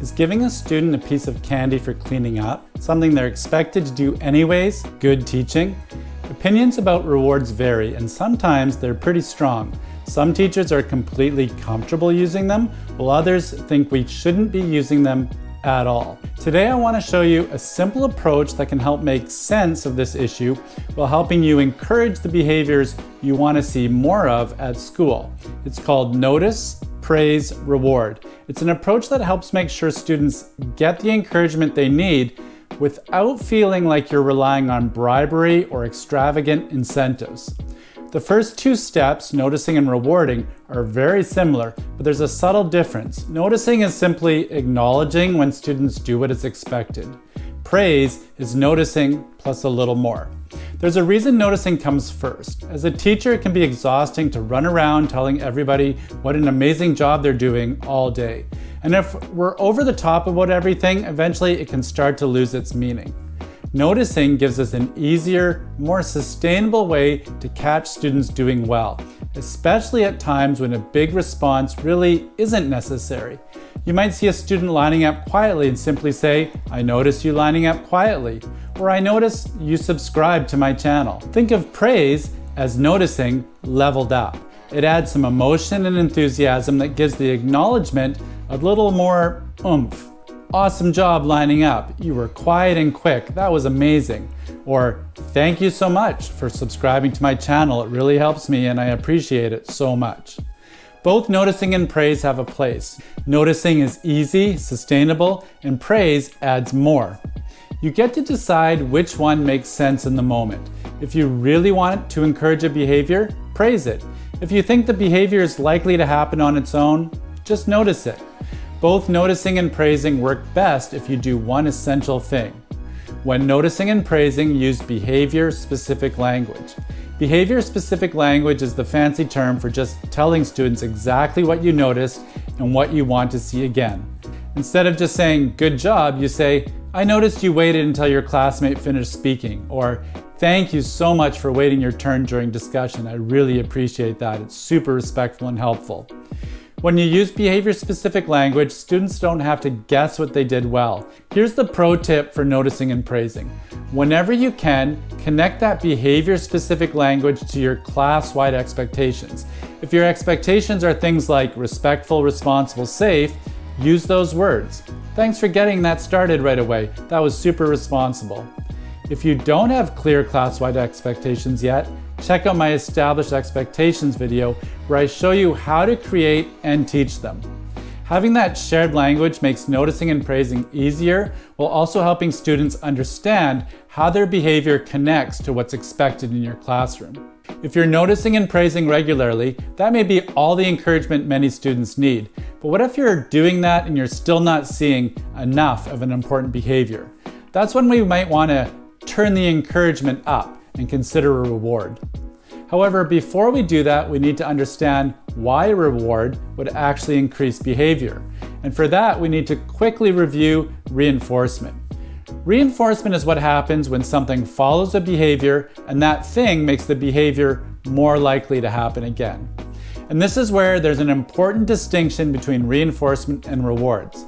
Is giving a student a piece of candy for cleaning up something they're expected to do anyways good teaching? Opinions about rewards vary, and sometimes they're pretty strong. Some teachers are completely comfortable using them, while others think we shouldn't be using them at all. Today I want to show you a simple approach that can help make sense of this issue while helping you encourage the behaviors you want to see more of at school. It's called Notice, Praise, Reward. It's an approach that helps make sure students get the encouragement they need without feeling like you're relying on bribery or extravagant incentives. The first two steps, noticing and rewarding, are very similar, but there's a subtle difference. Noticing is simply acknowledging when students do what is expected. Praise is noticing plus a little more. There's a reason noticing comes first. As a teacher, it can be exhausting to run around telling everybody what an amazing job they're doing all day. And if we're over the top about everything, eventually it can start to lose its meaning. Noticing gives us an easier, more sustainable way to catch students doing well, especially at times when a big response really isn't necessary. You might see a student lining up quietly and simply say, "I noticed you lining up quietly," or "I noticed you subscribed to my channel." Think of praise as noticing leveled up. It adds some emotion and enthusiasm that gives the acknowledgement a little more oomph. "Awesome job lining up. You were quiet and quick. That was amazing." Or, "Thank you so much for subscribing to my channel. It really helps me and I appreciate it so much." Both noticing and praise have a place. Noticing is easy, sustainable, and praise adds more. You get to decide which one makes sense in the moment. If you really want to encourage a behavior, praise it. If you think the behavior is likely to happen on its own, just notice it. Both noticing and praising work best if you do one essential thing. When noticing and praising, use behavior-specific language. Behavior-specific language is the fancy term for just telling students exactly what you noticed and what you want to see again. Instead of just saying, "Good job," you say, "I noticed you waited until your classmate finished speaking," or "Thank you so much for waiting your turn during discussion. I really appreciate that. It's super respectful and helpful." When you use behavior-specific language, students don't have to guess what they did well. Here's the pro tip for noticing and praising. Whenever you can, connect that behavior-specific language to your class-wide expectations. If your expectations are things like respectful, responsible, safe, use those words. "Thanks for getting that started right away. That was super responsible." If you don't have clear class-wide expectations yet, check out my Established Expectations video where I show you how to create and teach them. Having that shared language makes noticing and praising easier while also helping students understand how their behavior connects to what's expected in your classroom. If you're noticing and praising regularly, that may be all the encouragement many students need. But what if you're doing that and you're still not seeing enough of an important behavior? That's when we might want to turn the encouragement up and consider a reward. However, before we do that, we need to understand why a reward would actually increase behavior. And for that, we need to quickly review reinforcement. Reinforcement is what happens when something follows a behavior and that thing makes the behavior more likely to happen again. And this is where there's an important distinction between reinforcement and rewards.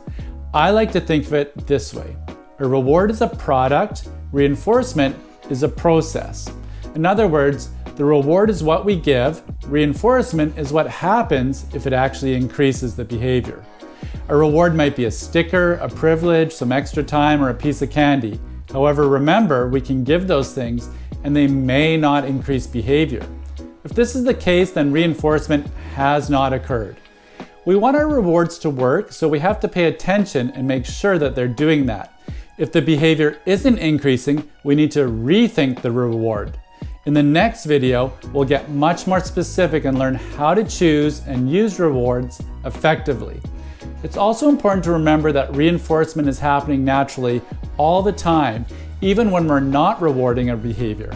I like to think of it this way. A reward is a product, reinforcement is a process. In other words, the reward is what we give, reinforcement is what happens if it actually increases the behavior. A reward might be a sticker, a privilege, some extra time, or a piece of candy. However, remember, we can give those things and they may not increase behavior. If this is the case, then reinforcement has not occurred. We want our rewards to work, so we have to pay attention and make sure that they're doing that. If the behavior isn't increasing, we need to rethink the reward. In the next video, we'll get much more specific and learn how to choose and use rewards effectively. It's also important to remember that reinforcement is happening naturally all the time, even when we're not rewarding a behavior.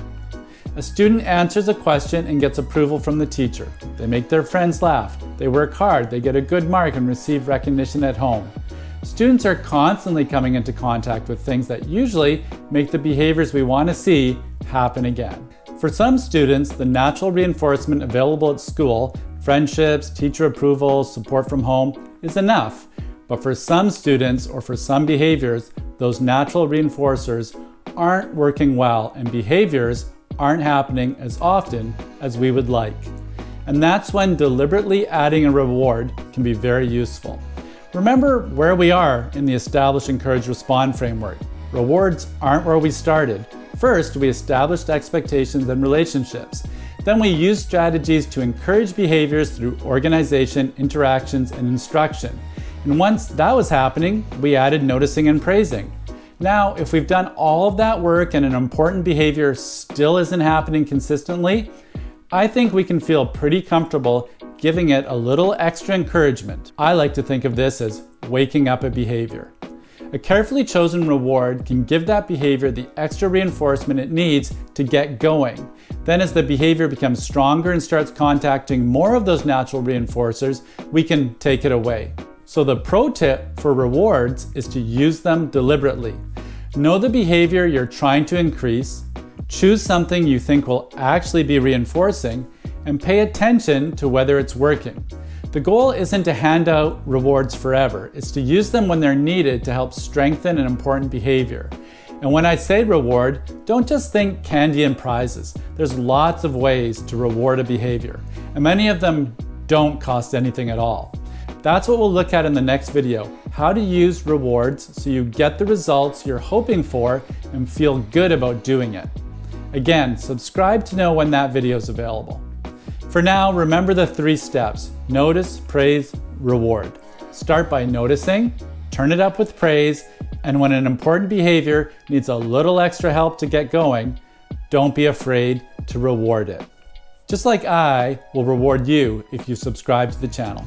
A student answers a question and gets approval from the teacher. They make their friends laugh. They work hard. They get a good mark and receive recognition at home. Students are constantly coming into contact with things that usually make the behaviors we want to see happen again. For some students, the natural reinforcement available at school, friendships, teacher approval, support from home, is enough. But for some students or for some behaviors, those natural reinforcers aren't working well and behaviors aren't happening as often as we would like. And that's when deliberately adding a reward can be very useful. Remember where we are in the establish, encourage, respond framework. Rewards aren't where we started. First, we established expectations and relationships. Then we used strategies to encourage behaviors through organization, interactions, and instruction. And once that was happening, we added noticing and praising. Now, if we've done all of that work and an important behavior still isn't happening consistently, I think we can feel pretty comfortable giving it a little extra encouragement. I like to think of this as waking up a behavior. A carefully chosen reward can give that behavior the extra reinforcement it needs to get going. Then as the behavior becomes stronger and starts contacting more of those natural reinforcers, we can take it away. So the pro tip for rewards is to use them deliberately. Know the behavior you're trying to increase, choose something you think will actually be reinforcing, and pay attention to whether it's working. The goal isn't to hand out rewards forever, it's to use them when they're needed to help strengthen an important behavior. And when I say reward, don't just think candy and prizes. There's lots of ways to reward a behavior, and many of them don't cost anything at all. That's what we'll look at in the next video, how to use rewards so you get the results you're hoping for and feel good about doing it. Again, subscribe to know when that video is available. For now, remember the 3 steps: notice, praise, reward. Start by noticing, turn it up with praise, and when an important behavior needs a little extra help to get going, don't be afraid to reward it. Just like I will reward you if you subscribe to the channel.